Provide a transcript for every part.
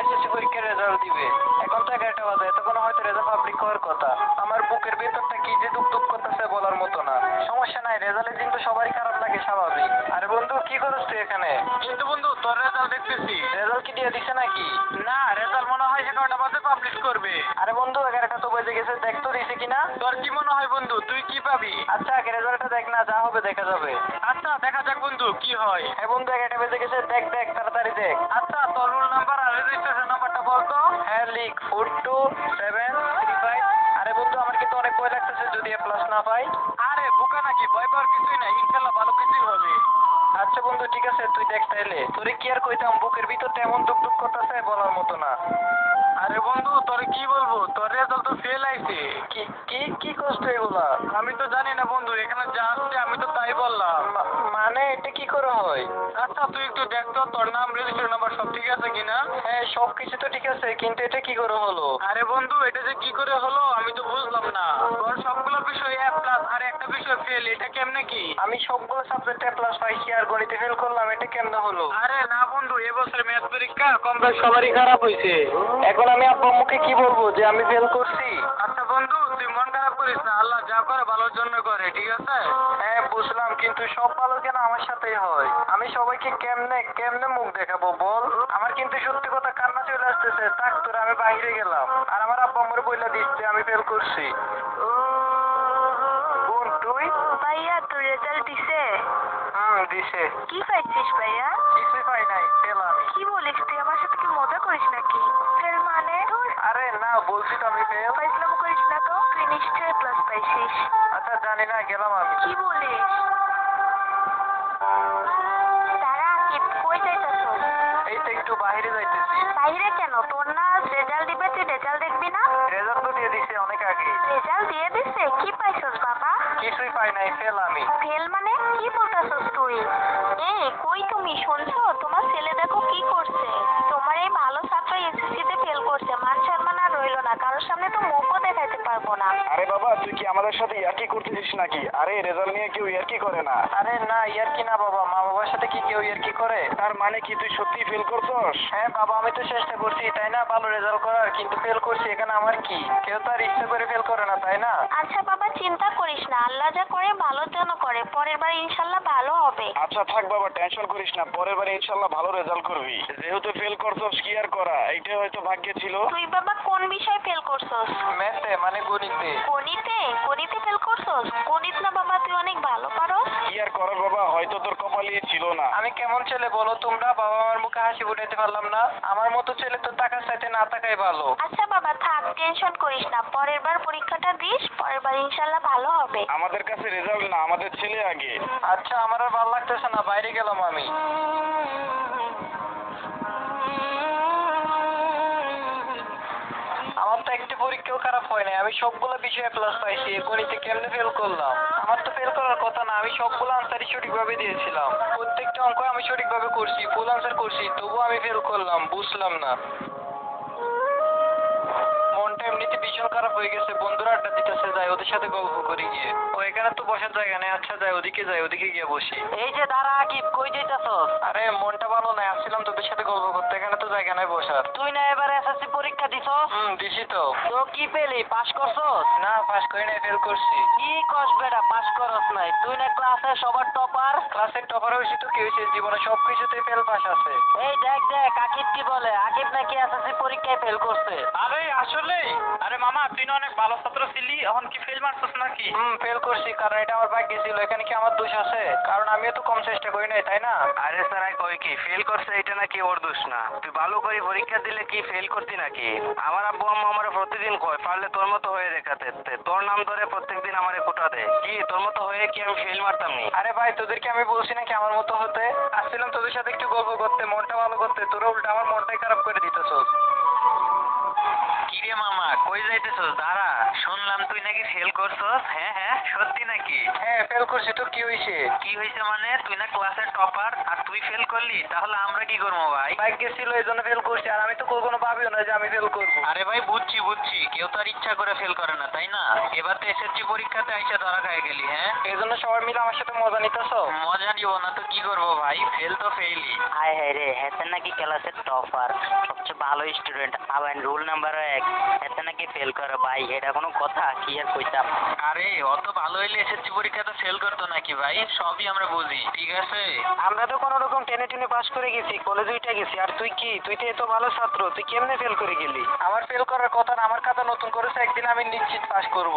SSC পরীক্ষার result দিবে। এখন তো 11টা বাজে, এতক্ষণ হয়তো রেজাল্ট পাবলিক হওয়ার কথা। আমার বুকের ভেতরটা কি যে দুক দুক করতেছে বলার মতো না। সমস্যা নাই, রেজাল্টের দিন তো সবারই খারাপ লাগে, স্বাভাবিক। আরে বন্ধু কি করছিস তুই এখানে? কিন্তু বন্ধু তোর রেজাল্ট দেখতেছি। রেজাল্ট কি দিয়ে দিছে নাকি? না, রেজাল্ট মনে হয় 11টা বাজে পাবলিশ করবে। আরে বন্ধু 11টা তো বেজে গেছে, দেখ তো দিছে কিনা। তোর কি মনে হয় বন্ধু, তুই কি পাবি? আচ্ছা আগে রেজাল্টটা দেখ না, যা হবে দেখা যাবে। আচ্ছা দেখা যাক বন্ধু কি হয়। হ্যাঁ বন্ধু 11টা বেজে গেছে, দেখ দেখ তাড়াতাড়ি দেখ। আচ্ছা তোর রোল নাম্বার আর রেজিস্ট্রেশন নাম্বারটা বল তো। হ্যাঁ লিখ 42735। আরে বন্ধু আমার কিন্তু অনেক ভয় লাগতেছে যদি এ প্লাস না পাই। আরে বোকা নাকি, ভয় পাওয়ার কিছুই নাই, ইনশাআল্লাহ ভালো কিছুই হবে। আচ্ছা বন্ধু ঠিক আছে, তুই দেখ তাইলে। তোরে কি আর কইতাম, বুকের ভিতরটা এমন দুক দুক করতেছে বলার মতো না। আরে বন্ধু তোরে কি বলবো, তোর রেজাল্ট তো ফেল আইছে। কি কি কি কষ্ট এগুলা? আমি তো জানি না বন্ধু, এখানে যা আসছে আমি তো তাই বললাম। মানে এটা কি করে হয়? আচ্ছা তুই একটু দেখ তো তোর নাম রেজিস্ট্রেশন নাম্বার সব ঠিক আছে কিনা। হ্যাঁ সবকিছু তো ঠিক আছে, কিন্তু এটা কি করে হলো? আরে বন্ধু এটা যে কি করে হলো আমি তো বুঝলাম না। তোর সবগুলো বিষয় এ প্লাস আর একটা বিষয় ফেল, এটা কেমনে কি? আমি সবগুলো সাবজেক্টে প্লাস পাইছি আর গণিতে ফেল করলাম, এটা কেমনে হলো? আরে না বন্ধু, এবছর ম্যাথ পরীক্ষা কম বেশ সবারই খারাপ হয়েছে। এখন আমি আব্বু আম্মুকে কি বলবো যে আমি ফেল করছি? আচ্ছা বন্ধু তুই মন খারাপ করিস না, আল্লাহ যা করে ভালোর জন্য করে, ঠিক আছে? হ্যাঁ বুঝলাম, কিন্তু সব ভালো কেন আমার সাথেই হয়? আমি সবাইকে কেমনে কেমনে মুখ দেখাবো বল? আমার কিন্তু সত্যি কথা কান্না চলে আসতেছে। থাক তোরা, আমি বাইরে গেলাম। আর আমার আব্বু আম্মুর বইলা দিচ্ছে আমি ফেল করছি। বোন তুই? ভাইয়া তোর রেজাল্ট দিছে? দিছে। কি পাইছিস ভাইয়া? কিছুই পাই নাই, ফেল আমি। কি বলিস তুই, আমার সাথে কি মজা করিস নাকি? ফেল মানে? ধুর, আরে না বলছি তো আমি ফেল। ফাইজলামো করিস না তো, তুই নিশ্চয়ই প্লাস পাইছিস। আচ্ছা জানি না, গেলাম আমি। কি বলিস? তারা কই যাইতাছস? এই তো একটু বাইরে যাইতেছি। বাইরে কেন? তোর না রেজাল্ট দিবে, তুই রেজাল্ট দেখবি না? রেজাল্ট তো দিয়ে দিছে অনেক আগে। রেজাল্ট দিয়ে দিছে? কি পাইছস বাবা? কিছুই পাই নাই, ফেল আমি। ফেল মানে কি বলতাছস তুই? কই তুমি শুনছো? তোমার ছেলে দেখো কি করছে। তোমার এই ভালো ছাত্র এসএসসি তে ফেল করছে, মান সম্মান আর রইলো না, কারোর সামনে তো মুখও দেখাইতে পারবো না। আরে বাবা তুই কি আমাদের সাথে ইয়ার্কি করতেছিস নাকি? আরে রেজাল্ট নিয়ে কেউ ইয়ার্কি করে না। আরে না ইয়ার্কি না বাবা, মা বাবার সাথে কি কেউ ইয়ার্কি করে? তার মানে কি তুই সত্যি ফেল করছস? হ্যাঁ বাবা, আমি তো চেষ্টা করছি তাই না ভালো রেজাল্ট করার, কিন্তু ফেল করছি, এখানে আমার কি? কেউ তো আর ইচ্ছা করে ফেল করে না তাই না? আচ্ছা বাবা চিন্তা করিস না, আল্লাহ যা করে ভালোর জন্য করে, পরের বার ইনশাল্লাহ ভালো হবে। আচ্ছা থাক বাবা, টেনশন করিস না, পরের বারে ইনশাল্লাহ ভালো রেজাল্ট করবি। যেহেতু ফেল করছস কি আর করা, এইটাই হয়তো ভাগ্যে ছিল। তুই বাবা কোন বিষয়ে ফেল করছস? ম্যাথে মানে গণিতে। গণিতে? গণিতে ফেল করছস? গণিত না বাবা, তুই অনেক ভালো পারস। কি আর করার বাবা, হয়তো তোর কপালে ছিল না। আমি কেমন ছেলে বলো তোমরা? বাবা আমার মুখে হাসি ফুটাইতে পারলাম না। আমার মতো ছেলে তো টাকার সাথে না থাকাই ভালো। আচ্ছা বাবা থাক, টেনশন করিস না, পরের বার পরীক্ষাটা দিস, পরের বার ইনশাল্লাহ ভালো হবে। আমাদের কাছে রেজাল্ট না, আমাদের ছেলে আগে। আচ্ছা আমার আর ভালো লাগতেছে না, বাইরে গেলাম আমি। আমার তো একটি পরীক্ষাও খারাপ হয় নাই, আমি সবগুলো বিষয়ে প্লাস পাইছি। গণিতে কেমনে ফেল করলাম? আমার তো ফেল করার কথা না, আমি সবগুলো আনসারই সঠিকভাবে দিয়েছিলাম। প্রত্যেকটা অঙ্ক আমি সঠিকভাবে করছি, ফুল আনসার করছি, তবুও আমি ফেল করলাম, বুঝলাম না। মনটা এমনিতে ভীষণ খারাপ হয়ে গেছে। বন্ধুরা আড্ডা দিতেছে, যাই ওদের সাথে গল্প করি গিয়ে। ও এখানে তো বসার জায়গা নেই, আচ্ছা যাই ওদিকে, যাই ওদিকে গিয়ে বসি। এই যে দাঁড়া আকিব, কই যাইতাছস? আরে মনটা ভালো নাই, আসছিলাম তোদের সাথে গল্প করতে, এখানে তো জায়গা নাই বসার। তুই না এবার এসএসসি পরীক্ষা দিছস? দিছি তো। তো কি পেলি, পাস করছস? না পাস করি নাই, ফেল করছি। কি কস বেটা, পাস করস নাই? তুই না ক্লাসে সবার টপার। ক্লাসের টপার হয়েছি তো কি হয়েছে, জীবনে সবকিছুতে ফেল পাস আছে। এই দেখ দেখ আকিব কি বলে, আকিব নাকি এসএসসি পরীক্ষায় ফেল করছে। আরে আসলে? আরে মামা তুই না অনেক ভালো ছাত্র ছিলি, এখন কি ফেল মারছস নাকি? ফেল করছি, কারণ এটা আমার ভাগ্যে ছিল। এখানে কি আমার দোষ আছে? কারণ আমিও তো কম চেষ্টা করি নাই তাই না? আরে স্যার কই কি ফেল করছে এটা নাকি ওর দোষ না? তুই ভালো করে পরীক্ষা দিলে কি ফেল করতি নাকি? আমার আব্বু আম্মা আমার প্রতিদিন কয় পারলে তোর মতো হয়ে দেখাতে, তোর নাম ধরে প্রত্যেকদিন আমারে কোটা দেয়। কি তোর মতো হয়ে কি আমি ফেল মারতাম নি? আরে ভাই তোদেরকে আমি বলছি নাকি আমার মতো হতে? আসছিলাম তোদের সাথে একটু গল্প করতে, মনটা ভালো করতে, তোরা উল্টা আমার মনটাই খারাপ করে দিতেছস। কিরে মামা কই যাইতেছস? দাঁড়া, শুনলাম তুই নাকি ফেল করছস? হ্যাঁ হ্যাঁ, সত্যি নাকি? হ্যাঁ ফেল করছি তো কি হয়েছে? কি হয়েছে মানে? তুই না ক্লাসের টপার আর তুই ফেল করলি, তাহলে আমরা কি করবো ভাই? ভাগ্যে ছিল এই জন্য ফেল করছি, আর আমি তো কখনো ভাবিও না যে আমি ফেল করবো। আরে ভাই বুঝছি বুঝছি, কেউ তো আর ইচ্ছা করে ফেল করে না, তাই না? এবার তো এসএসসি পরীক্ষাতে আইসা ধরা খাই গেলি, হ্যাঁ? এই জন্য সবাই মিলে আমার সাথে মজা নিতেছো? মজা নিব না তো কি করবো ভাই, ফেল তো ফেলই। হায় হায় রে, হেতে নাকি ক্লাসের টপার, সবচেয়ে ভালো স্টুডেন্ট, আবার রোল নাম্বার 1, হেতে নাকি ফেল করে ভাই, এটা কোনো কথা? কি আর কইতাম। আরে অত ভালো হইলে এসএসসি পরীক্ষাতে ফেল করতো নাকি ভাই? সবই আমরা বুঝি, ঠিক আছে? আমরা তো কোনো রকম টেনে টেনে পাস করে গেছি, কলেজে উঠে গেছি, আর তুই কি? তুই তো এত ভালো ছাত্র, তুই কেমনে ফেল করে গেলি? আমার ফেল করার কথা না, আমার খাতা নতুন করেছে, একদিন আমি নিশ্চিত পাস করব।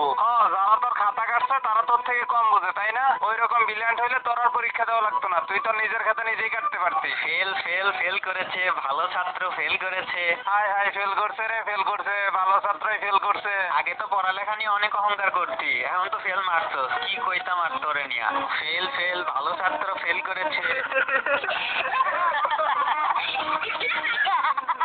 যারা তোর খাতা কাটছে তারা তোর থেকে কম বোঝে, তাই না? ওই রকম ব্রিলিয়ান্ট হইলে তোর আর পরীক্ষা দেওয়া লাগতো না, তুই তোর নিজের খাতা নিজেই কাটতে পারতিস। ফেল ফেল ফেল করেছে, ভালো ছাত্র ফেল করেছে। হাই হাই, ফেল করছে রে, ফেল করছে, ভালো ছাত্রই ফেল করছে। আগে তো পড়ালেখা নিয়ে অনেক অহংকার করতি, এখন তো ফেল মারছস, কি কইতাম আর তোরে নিয়া? ফেল ফেল, ভালো ছাত্র ফেল করেছে।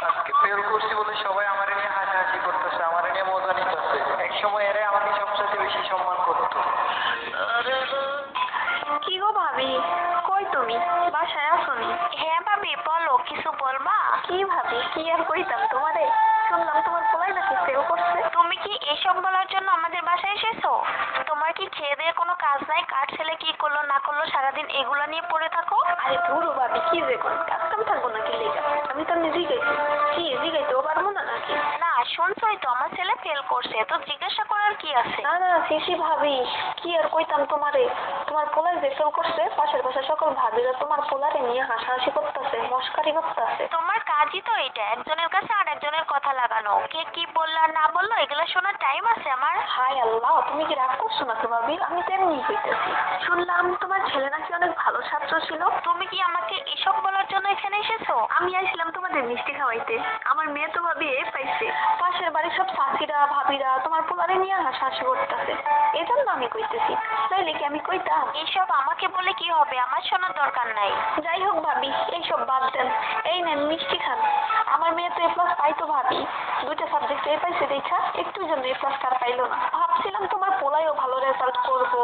আজকে ফেল করছি বলে সবাই আমার নিয়ে হাসাহাসি করতেছে, আমার নিয়ে মজা নিতেছে। এক সময় এরা আমাকে সবচেয়ে বেশি সম্মান করতো। কি গো ভাবি, কই তুমি? বাসায় আসোনি? হ্যাঁ ভাবি বলো, কিছু বলবা? কি ভাবি, কি আর কইতাম তোমারে? শুনলাম তোমার পোলাই নাকি ফেল করছে। তুমি কি এসব বলার জন্য আমাদের বাসায় এসেছো? তোমার কি খেয়ে দিয়ে কোনো কাজ নাই? কার ছেলে কি করলো না করলো সারাদিন এগুলা নিয়ে পড়ে থাকো? আরে ধুরো ভাবি, কি যে কোন কাজ কাম থাকবো নাকি লেগা? আমি তো নিজেই গেছি, কি জিগাইতেও পারবো না নাকি? না শুনছই তো, আমার ছেলে ফেল করছে, তো জিজ্ঞাসা করার কি আছে? না না শিশি ভাবি, কি আর কইতাম তোমারে? তোমার পোলাই যে ফেল করছে, পাশের পাশে সকল ভাবিরা তোমার পোলারে নিয়ে হাসাহাসি করতেছে, মস্কারি করতেছে। তোমার কাজই তো এটা, একজনের কাছে আর একজনের কথা লাগানো। কে কি বললো আর না বললো এগুলো শোনার টাইম আছে আমার? হায় আল্লাহ, তুমি কি রাগ করছো নাকি ভাবি? আমি তো এমনি কইতেছি। শুনলাম তোমার ছেলে নাকি অনেক ভালো ছাত্র ছিল, তুমি কি আমাকে এসব বলার জন্য এখানে এসেছো? আমি আইছিলাম তোমাদের মিষ্টি খাওয়াইতে, আমার মেয়ে তো ভাবি এ পাইছে, পাশের বাড়ির সব চাচিরা ভাবিরা তোমার পোলারে নিয়ে হাসাহাসি করতেছে, এজন্য আমি কইতেছি, নাইলে কি আমি কইতাম? এইসব আমাকে বলে কি হবে, আমার শোনার দরকার নাই। যাই হোক ভাবি, এইসব বাদ দেন, এই নেন মিষ্টি খান। আমার মেয়ে তো A+ পাইতো ভাবি, 2টা সাবজেক্ট এ পাইছে দেখা একটু জন্য A+ কার পাইলো না। ভাবছিলাম তোমার পোলাইও ভালো রেজাল্ট করবো,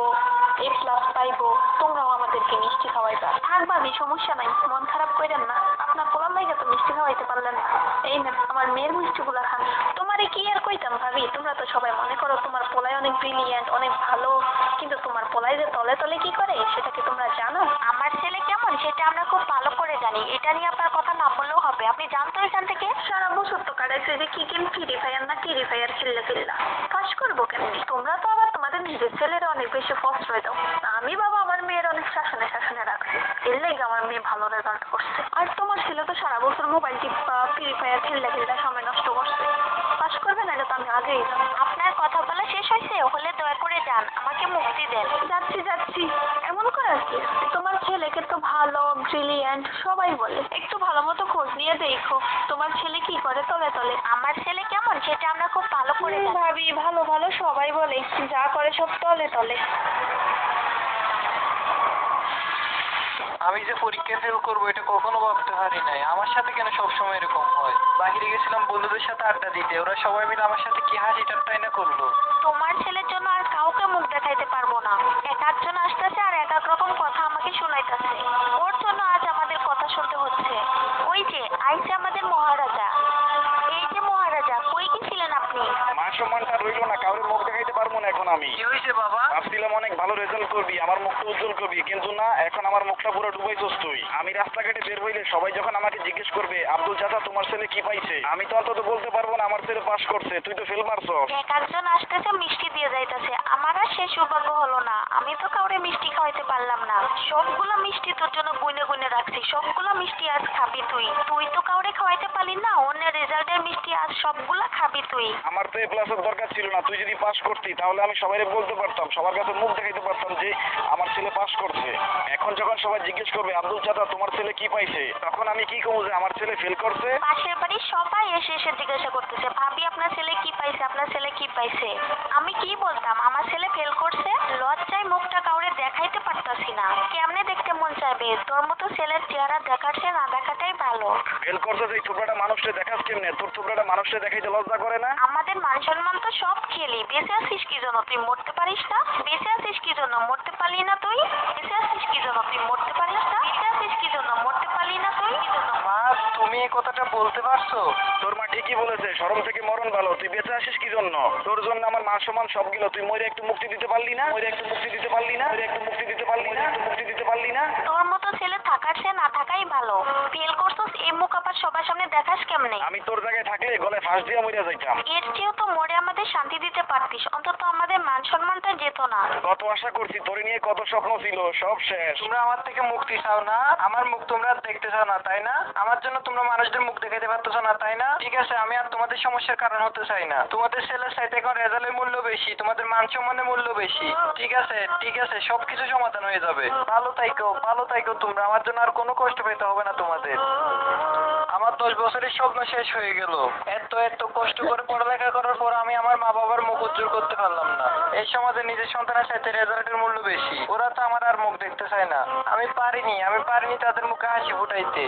A+ পাইবো, তোমরাও আমাদেরকে মিষ্টি খাওয়াইবা। থাক ভাবি, সমস্যা নাই, মন খারাপ কইরেন না, আপনার পোলার লাইগা তো মিষ্টি খাওয়াইতে পারলেন না, এই নেন আমার মেয়ের মিষ্টিগুলা খান। তোমারে কি আর কইতাম ভাবি, তোমরা তো সবাই মনে করো তোমার পোলাই অনেক ব্রিলিয়ান্ট, অনেক ভালো, কিন্তু তোমার পোলাই যে তলে তলে কি করে সেটা কি তোমরা জানো? আমার ছেলে কেমন সেটা আমরা খুব ভালো করে জানি, এটা নিয়ে আপনার কথা না বললেও হবে, আপনি জানতো এখান থেকে। সারা বছর তো কাটাইছে যে কি গেম ফ্রি ফায়ার না ফ্রি ফায়ার খেললে ফেললা, পাস করবো কেমনি? তোমরা তো আবার তোমাদের নিজের ছেলেরা অনেক বেশি প্রশ্রয় দাও, আমি বাবা আমার মেয়ের অনেক শাসনে শাসনে রাখছি, এর লেগে আমার মেয়ে ভালো রেজাল্ট করছে। আর তোমার ছেলে তো সারা বছর মোবাইল টিপা ফ্রি ফায়ার খেললে খেললে সময় নষ্ট করছে, পাস করবে না এটা তো আমি আগেই জানি। আপনার কথা বলা শেষ হয়েছে? হলে দয়া করে যান, আমাকে মুক্তি দেন। যাচ্ছি যাচ্ছি, এমন করে আর কি? তোমার ছেলেকে তো ভালো ব্রিলিয়ান্ট সবাই বলে, একটু ভালো মতো খোঁজ নিয়ে দেখো তোমার ছেলে কি করে তলে তলে। আমার ছেলে কেমন সেটা আমরা খুব ভালো করে জানি। ভাবি ভালো ভালো সবাই বলে, যা করে সব তলে তলে। আমি যে পরীক্ষা ফেল করবো এটা কখনো ভাবতে পারি নাই, আমার সাথে কেন সবসময় এরকম হয়? বাহিরে গেছিলাম বন্ধুদের সাথে আড্ডা দিতে, ওরা সবাই মিলে আমার সাথে কি হাসি ঠাট্টাই না করলো। তোমার ছেলের জন্য আর কাউকে মুখ দেখাইতে পারবো না, এক একজন আসতেছে আর এক এক রকম কথা আমাকে শোনাইতেছে, ওর জন্য আজ আমাদের কথা শুনতে হচ্ছে। ওই যে আইছে আমাদের মহারাজা, এই যে মহারাজা, কই গেছিলেন আপনি? মান সম্মানটা রইলো না, কাউরে মুখ দেখাইতে পারবো না এখন আমি। কি হয়েছে বাবা? ভাবছিলাম অনেক ভালো রেজাল্ট করবি, আমার মুখটা উজ্জ্বল করবি, কিন্তু না, এখন আমার মুখটা পুরো ডুবাইছস তুই। আমি রাস্তাঘাটে বের হইলে সবাই যখন আমাকে জিজ্ঞেস করবে আব্দুল চাচা তোমার ছেলে কি পাইছে, আমি তো অন্তত বলতে পারবো না আমার ছেলে পাস করছে, তুই তো ফেল মারছস। এক একজন আসতেছে মিষ্টি দিয়ে যাইতেছে, আমার আর সে সৌভাগ্য হলো না, আমি তো কাউরে মিষ্টি খাওয়াইতে পারলাম না, সবগুলো মিষ্টি তোর জন্য গুনে গুনে রাখছি, সবগুলো মিষ্টি আজ খাবি তুই, তুই তো কাউরে খাওয়াইতে পারলি না, অন্যের রেজাল্টের মিষ্টি আজ সবগুলা খাবি তুই। আমার তো A+ এর দরকার ছিল না, তুই যদি পাস করতি তাহলে আমি সবাইকে বলতে পারতাম, সবার কাছে মুখ দেখাইতে পারতাম যে আমার ছেলে পাস করছে। এখন যখন সবাই জিজ্ঞেস করবে আব্দুল চাচা তোমার ছেলে কি পাইছে, তখন আমি কি কমু যে আমার ছেলে ফেল করছে? পাশের বাড়ির সবাই এসে এসে জিজ্ঞাসা করতেছে, ভাবি আপনার ছেলে কি পাইছে, আপনার ছেলে কি পাইছে? আমি কি বলতাম, আমার ছেলে ফেল করছে, লজ্জায় মুখটা কাউরে দেখাইতে পারতাছি না, কেমনে দেখতে মন চাইবে? তোর মতো ছেলের চেহারা দেখার চেয়ে না দেখাটাই ভালো। ফেল করছিস এই থোবড়াটা মানুষকে দেখাস কেমনে? তোর থোবড়াটা মানুষকে দেখাইতে লজ্জা করে না? আমাদের মান সম্মান তো সব খেলি। বেঁচে আছিস কি জন্য? তুই মরতে পারিস না? বেঁচে আছিস কি জন্য? মরতে পারলি না তুই? বেঁচে আছিস কি জন্য? তুই মরতে পারিস না? বেঁচে আছিস কি জন্য? মরতে পারলি না তুই? কি জন্য? মা, তুমি এই কথাটা বলতে পারছো? তোর মা ঠিকই বলেছে, শরম থেকে মরণ ভালো। তুই বেঁচে আসিস কি জন্য? তোর জন্য আমার মান সম্মান সব গেল। তুই মরে একটু মুক্তি দিতে পারলি না? মরে একটু মুক্তি দিতে পারলি না? মরে একটু মুক্তি দিতে পারলি না? একটু মুক্তি দিতে পারলি না? তোর মতো ছেলে থাকার চেয়ে না থাকাই ভালো। ফেল করছিস, এই মুখ আবার সবার সামনে দেখাস কেমনে? আমি তোর জায়গায় থাকলে গলায় ফাঁস দিয়ে মরে যাইতাম। এর চেয়েও তো মরে আমাদের শান্তি দিতে পারতিস। অন্তত আমাদের মান সম্মানটা যেত না। কত আশা করছি, তোরে নিয়ে কত স্বপ্ন ছিল, সব শেষ। তোমরা আমার থেকে মুক্তি চাও না? আমার মুখ তোমরা আর দেখতে চাও না, তাই না? আমার জন্য তোমরা মানুষদের মুখ দেখাতে পারতেছো না, তাই না? ঠিক আছে, আমি আর তোমাদের সমস্যার কারণ হতে চাই না। তোমাদের ছেলের চাইতে এখন রেজাল্টের মূল্য বেশি, তোমাদের মান সম্মানের মূল্য বেশি। ঠিক আছে, ঠিক আছে, সবকিছু সমাধান হয়ে যাবে। ভালো থাইকো তোমরা। আমার জন্য আর কোনো কষ্ট পেতে হবে না তোমাদের। আমার 10 বছরের স্বপ্ন শেষ হয়ে গেল। এত কষ্ট করে পড়ালেখা করার পর আমি আমার মা বাবার মুখ উজ্জ্বল করতে পারলাম না। এই সমাজে নিজের সন্তানের সাথে রেজাল্টের মূল্য বেশি। ওরা তো আমার আর মুখ দেখতে চায় না। আমি পারিনি তাদের মুখে হাসি ফুটাইতে।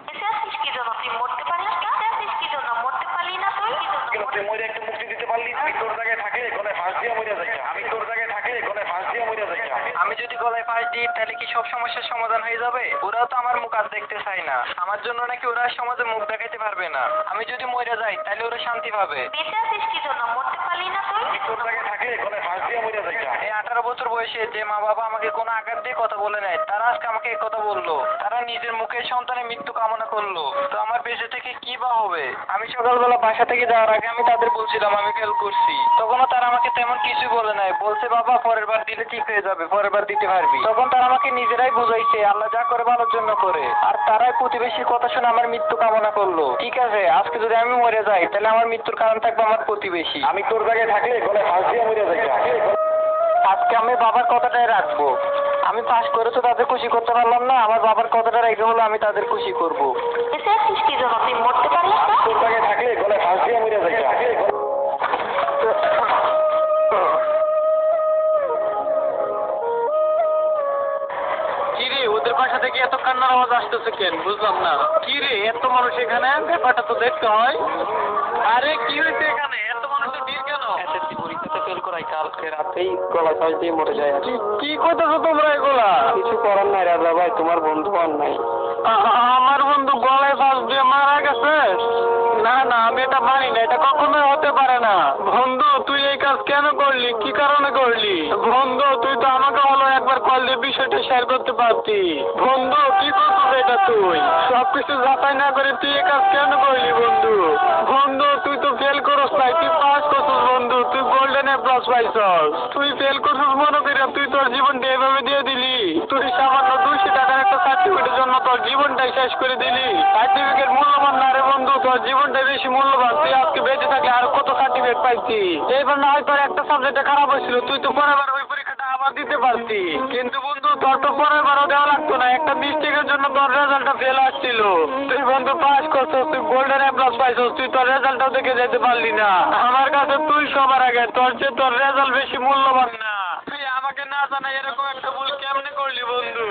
বেঁচে আছিস কি জন্য? তুই মরতে পারিস না? বেঁচে আছিস কি জন্য? মরতে পারলি না তুই? কি জন্য? কেন তুই মরে একটু মুক্তি দিতে পারলি না? আমি তোর জায়গায় থাকলে গলায় ফাঁস দিয়ে মরে যাইতাম। আমি তোর জায়গায় থাকলে গলায় ফাঁস দিয়ে মরে যাইতাম। আমি যদি গলায় ফাঁস দিই তাহলে কি সব সমস্যার সমাধান হয়ে যাবে? ওরাও তো আমার মুখ আর দেখতে চায় না। আমার জন্য নাকি ওরা সমাজে মুখ দেখাইতে পারবে না। আমি যদি মরে যাই তাহলে ওরা শান্তি পাবে। বেঁচে আছিস কি জন্য? মরতে পারলি না তুই? আমি তোর জায়গায় থাকলে গলায় ফাঁস দিয়ে মরে যাইতাম। এই 18 বছর বয়সে যে মা বাবা আমাকে কোনো আঘাত দিয়ে কথা বলে নাই, তারা আজকে আমাকে এই কথা বললো। তারা নিজের মুখে সন্তানের মৃত্যু কামনা করলো। তো আমার বেঁচে থেকে কি বা হবে? আমি সকালবেলা বাসা থেকে যাওয়ার আগে আমি তাদের বলছিলাম আমি ফেল করছি। তখনও তারা আমাকে তেমন কিছুই বলে নাই। বলছে বাবা পরের বার দিলে ঠিক হয়ে যাবে, পরের বার দিতে পারবি। তখন তারা আমাকে নিজেরাই বুঝাইছে আল্লাহ যা করে ভালোর জন্য করে। আর তারাই প্রতিবেশীর কথা শুনে আমার মৃত্যু কামনা করলো। ঠিক আছে, আজকে যদি আমি মরে যাই তাহলে আমার মৃত্যুর কারণ থাকবে আমার প্রতিবেশী। আমি তোর জায়গায় থাকলে গলায় ফাঁস দিয়ে মরে যাইতাম। আজকে আমি বাবার কথাটাই রাখবো। আমি পাস করে তো তাদের খুশি করতে পারলাম না, আমার বাবার কথাটা রেখে হলো আমি তাদের খুশি করব। বেঁচে আছিস কি জন্য? তুই মরতে পারলিস না? তোর জায়গায় থাকলে গলায় ফাঁস দিয়ে মরে যাইতাম। কিরে, ওদের বাসা থেকে এত কান্নার আওয়াজ আসতেছে কেন? বুঝলাম না। কিরে, এত মানুষ এখানে? ব্যাপারটা তো দেখতে হয়। আরে কি হয়েছে এখানে? এত মানুষের ভিড় কেন? এসএসসি পরীক্ষাতে ফেল করাই কালকে রাতেই গলা ফাঁস দিয়ে মরে যায়। কি কইতেছো তোমরা এগুলা? কিছু করার নাই রাজা ভাই, তোমার বন্ধু আর নাই। আমার বন্ধু গলায় ফাঁস দিয়ে মারা গেছে? না, আমি এটা মানি না। এটা কখনোই হতে পারে না। বন্ধু, তুই এই কাজ কেন করলি? কি কারণে করলি? বন্ধু, তুই তো আমাকে হলো একবার কল দিয়ে বিষয়টা শেয়ার করতে পারতি। বন্ধু, কি করছিস এটা তুই? সবকিছু যাচাই না করে তুই এই কাজ কেন করলি বন্ধু? বন্ধু, তুই তো ফেল করস নাই, তুই পাস করছিস বন্ধু। তুই গোল্ডেন এ প্লাস পাইছস। তুই ফেল করছিস মনে করে তুই তোর জীবনটা এভাবে দিয়ে দিলি? তুই সামান্য 200 টাকার একটা সার্টিফিকেটের জন্য তোর জীবনটাই শেষ করে দিলি। সার্টিফিকেট মূল্যবান না রে বন্ধু, তোর জীবনটাই বেশি মূল্যবান। তুই আজকে বেঁচে থাকলে আর কত সার্টিফিকেট পাইছি। এইবার না হয় তোর একটা সাবজেক্টে খারাপ হয়েছিল, তুই তো পরের বার ওই পরীক্ষাটা আবার দিতে পারতি। কিন্তু বন্ধু, তোর তো পরের বারও দেওয়া লাগতো না। একটা মিস্টেকের জন্য তোর রেজাল্টটা ফেল আসছিল। তুই বন্ধু পাস করছিস, তুই গোল্ডেন এ প্লাস পাইছিস, তুই তোর রেজাল্টটাও দেখে যেতে পারলি না। আমার কাছে তুই সবার আগে, তোর চেয়ে তোর রেজাল্ট বেশি মূল্যবান না। তুই আমাকে না জানাই এরকম একটা ভুল কেমনে করলি বন্ধু?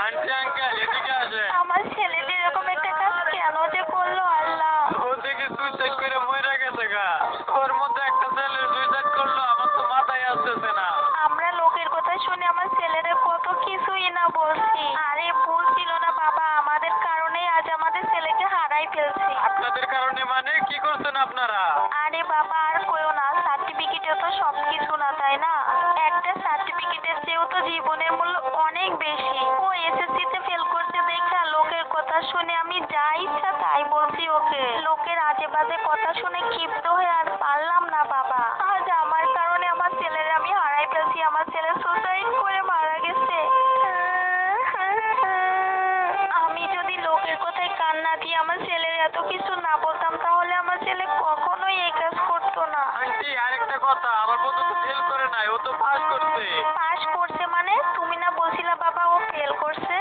আন্টি আঙ্কেল এদিকে আসে। আমার ছেলেটা এরকম একটা কাজ কেন যে করলো আল্লাহ? ও দেখে সুইসাইড করে মরে গেছে গা। ওর মধ্যে একটা ছেলে সুইসাইড করলো, আমার তো মাথায় আসতেছে না। আমরা লোকের কথা শুনে আমার ছেলেরা কত কিছুই না বলছি। আরে ভুল ছিল না বাবা, আমাদের কারণেই আজ আমাদের ছেলেকে হারাই ফেলছি। আপনাদের কারণে মানে কি করছেন আপনারা? আরে বাবা আর কইও না, সার্টিফিকেটে তো সবকিছু না, তাই না? একটা সার্টিফিকেটের চেয়েও তো জীবনের মূল্য অনেক বেশি। ও এসএসসিতে ফেল করতে দেখা লোকের কথা শুনে আমি যা ইচ্ছা তাই বলছি ওকে। লোকের আজে বাজে কথা শুনে ক্ষিপ্ত হয়ে আর পারলাম না বাবা। আজ আমার কারণে আমার ছেলের আমি হারাই ফেলছি। আমার ছেলে সুসাইড করে মারা গেছে। আমি যদি লোকের কথায় কান না দিয়ে আমার ছেলের এত কিছু না বলতাম তাহলে আমার ছেলে কখনোই এই কাজ করতো না। আন্টি আরেকটা কথা, আমার বন্ধু তো ফেল করে নাই, ও তো পাস করছে। পাস করছে মানে? তুমি না বলছিলা বাবা ও ফেল করছে?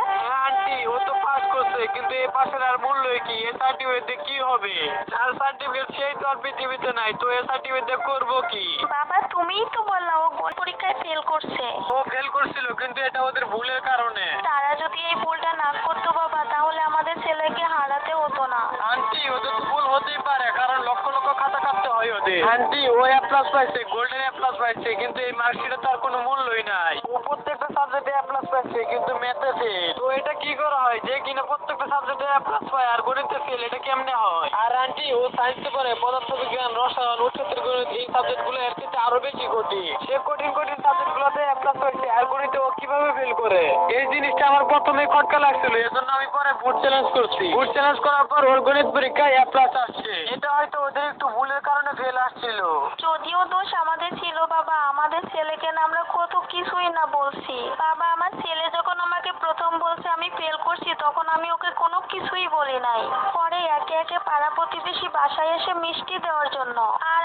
আন্টি ও তো পাস করছে, কিন্তু এই পাশের আর মূল্য মূল্য কি? এই সার্টিফিকেট দিয়ে কি হবে? আর সার্টিফিকেট সেই তো আর পৃথিবীতে নাই, তো এই সার্টিফিকেট দিয়ে করবো কি? বাবা তুমিই তো বললা ও পরীক্ষায় ফেল করছে। ও ফেল করছিল, কিন্তু এটা ওদের ভুলের কারণে। তারা যদি এই ভুলটা না করতো বাবা, তাহলে আমাদের ছেলেকে হারাতে হতো না। আন্টি ওদের তো ভুল হতেই পারে, কারণ লক্ষ লক্ষ খাতা কাটতে হয় ওদের। আন্টি ও এ প্লাস পাইছে, গোল্ডেন এ প্লাস পাইছে, কিন্তু এই মার্কশিটে তার কোনো মূল্যই নাই। ও প্রত্যেকটা সাবজেক্টে এ প্লাস পাইছে, কিন্তু ম্যাথে ফেল। তো এটা কি করা হয় যে কিনা প্রত্যেকটা সাবজেক্টে এ প্লাস পায় আর গণিতে ফেল? এটা কেমনে হয়? আর আন্টি ও সায়েন্সে পড়ে পদার্থবিজ্ঞান, রসায়ন, উচ্চতর গণিত, এই সাবজেক্টগুলো এর থেকে আরো বেশি কঠিন। সে কঠিন কঠিন সাবজেক্টগুলোতে এ প্লাস পাইছে, আর গণিতে ও কিভাবে ফেল করে? এই জিনিসটা আমার প্রথমে খটকা লাগছিল, এজন্য আমি পরে বুট চ্যালেঞ্জ করছি। বুট চ্যালেঞ্জ করার পর ওর গণিত পরীক্ষায় এ প্লাস আসছে। এটা হয়তো ওদের একটু ভুলের কারণে ফেল আসছিল। যদিও দোষ আমাদের ছিল বাবা, আমাদের ছেলেকে না আমরা কত কিছুই না বলছি। বাবা আমার ছেলে যখন আমাকে প্রথম বলছে আমি ফেল করছি, তখন আমি ওকে কোনো কিছুই বলি নাই। পরে একে একে পাড়া প্রতিবেশী বাসায় এসে মিষ্টি দেওয়ার জন্য আর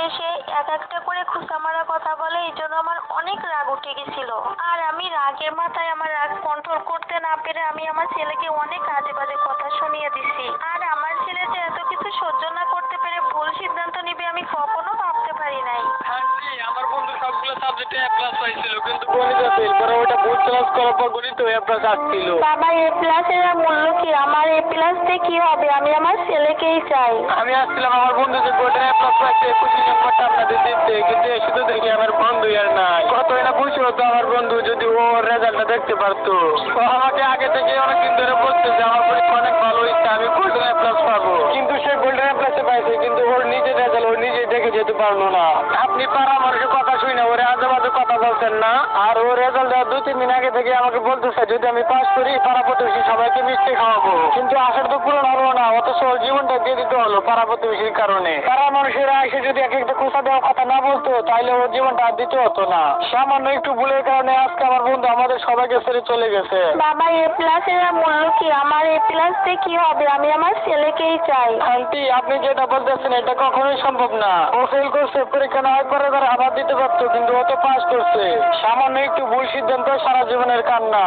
এসে এক একটা করে খুঁচা মারা কথা বলে, এই জন্য আমার অনেক রাগ উঠে গেছিল। আর আমি রাগের মাথায় আমার রাগ কন্ট্রোল করতে না পেরে আমি আমার ছেলেকে অনেক আজে বাজে কথা শুনিয়ে দিছি। আর আমার ছেলে যে এত কিছু সহ্য না করতে পেরে ভুল সিদ্ধান্ত নিবে আমি কখনো ভাবতে পারি নাই। আন্টি আমার বন্ধু সবগুলো সাবজেক্টে এ প্লাস পাইছিল, কিন্তু গণিতে ফেল। পরে ওটা বুট চ্যালেঞ্জ করার পর গণিতে এ প্লাস আসছিল। বাবা এ প্লাসের মূল্য কি? আমার এ প্লাস দিয়ে কি হবে? আমি আমার ছেলেকেই চাই। আমি আসছিলাম আমার বন্ধু যে গোল্ডেন এ প্লাস পাইছে, খুশি নাম্বারটা আপনাদের দিতে, কিন্তু এসে তো দেখি আমার বন্ধু আর নাই। কতই না খুশি হতো আমার বন্ধু যদি ও রেজাল্টটা দেখতে পারতো। ও আমাকে আগে থেকে অনেকদিন ধরে বলছে যে আমার পরীক্ষা অনেক ভালো হয়েছে, আমি গোল্ডেন এ প্লাস পাবো। কিন্তু সে গোল্ডেন এ প্লাসে পাইছে, কিন্তু ওর নিজের রেজাল্ট ও নিজেই দেখে যেতে পারলো না। আপনি পাড়া মানুষের কথা শুনে ওরে আজে বাজে কথা বলছেন না? আর ও রেজাল্ট দেওয়ার 2-3 দিন আগে থেকে আমাকে বলতেছে যদি আমি পাস করি পাড়া প্রতিবেশী সবাইকে মিষ্টি খাওয়াবো। কিন্তু আশার তো পূরণ হলো না, অথচ ওর জীবনটা দিয়ে দিতে হলো পাড়া প্রতিবেশীর কারণে। পাড়া মানুষেরা এসে যদি এক একটা খোঁচা দেওয়ার কথা না বলতো, তাহলে ওর জীবনটা আর দিতে হতো না। সামান্য একটু ভুলের কারণে আজকে আমার বন্ধু আমাদের সবাইকে ছেড়ে চলে গেছে। বাবা এ প্লাসের মূল্য কি? আমার এ প্লাস দিয়ে কি হবে? আমি আমার ছেলেকেই চাই। আন্টি আপনি যেটা বলতেছেন এটা কখনোই সম্ভব না। ও ফেল করছে, পরীক্ষা না হয় পরে তারা আবার দিতে পারতো, কিন্তু ও তো পাস করছে। সামান্য একটু ভুল সিদ্ধান্ত সারা জীবনের কান্না।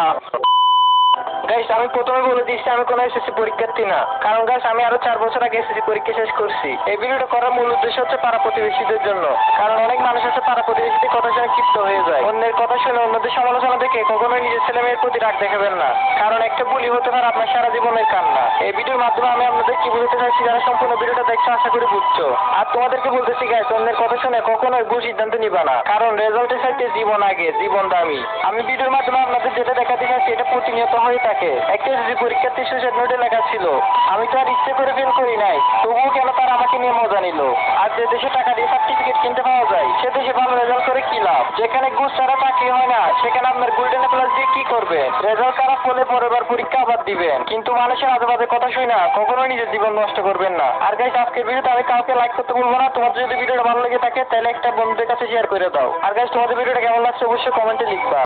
গাইস আমি প্রথমে বলে দিচ্ছি আমি কোনো এসএসসি পরীক্ষার্থী না, কারণ গাইস আমি আরো 4 বছর আগে এসএসসি পরীক্ষা শেষ করছি। এই ভিডিওটা করার মূল উদ্দেশ্য হচ্ছে পাড়া প্রতিবেশীদের জন্য, কারণ অনেক মানুষ আছে পাড়া প্রতিবেশীদের কথা শুনে ক্ষিপ্ত হয়ে যায়। অন্যের কথা শুনে অন্যদের সমালোচনা দেখে কখনোই নিজের ছেলে মেয়ের প্রতি রাগ দেখাবেন না, কারণ একটা ভুলই হতে পারে আপনার সারা জীবনের কান্না। এই ভিডিওর মাধ্যমে আমি আপনাদের কি বলতে চাইছি, যারা সম্পূর্ণ ভিডিওটা দেখছো আশা করি বুঝছো। আর তোমাদেরকে বলতেছি গাইস অন্যের কথা শুনে কখনোই ভুল সিদ্ধান্ত নিবা না, কারণ রেজাল্টের সাথে জীবন আগে, জীবন দামি। আমি ভিডিওর মাধ্যমে আপনাদের যেটা দেখাতে চাইছি এটা প্রতিনিয়ত হয়ে থাকে। একটা এসএসসি পরীক্ষার্থী সুসাইড নোটে লেখা ছিল আমি তো আর ইচ্ছে করে ফেল করি নাই, তবুও কেন তারা আমাকে নিয়ে মজা নিল। আর যে দেশে টাকা দিয়ে সার্টিফিকেট কিনতে পাওয়া যায় সে দেশে ভালো রেজাল্ট করে কি লাভ? যেখানে ঘুষ ছাড়া চাকরি হয় না সেখানে আপনার গোল্ডেন এ প্লাস দিয়ে কি করবেন? রেজাল্ট খারাপ হলে পরের বার পরীক্ষা আবার দিবেন, কিন্তু মানুষের আজে বাজে কথা শুই না কখনোই নিজের জীবন নষ্ট করবেন না। আর গাইস আজকের ভিডিওটা আমি কাউকে লাইক করতে বলবো না, তোমাদের যদি ভিডিওটা ভালো লেগে থাকে তাহলে একটা বন্ধুদের কাছে শেয়ার করে দাও। আর গাইস তোমাদের ভিডিওটা কেমন লাগছে অবশ্যই কমেন্টে লিখবা।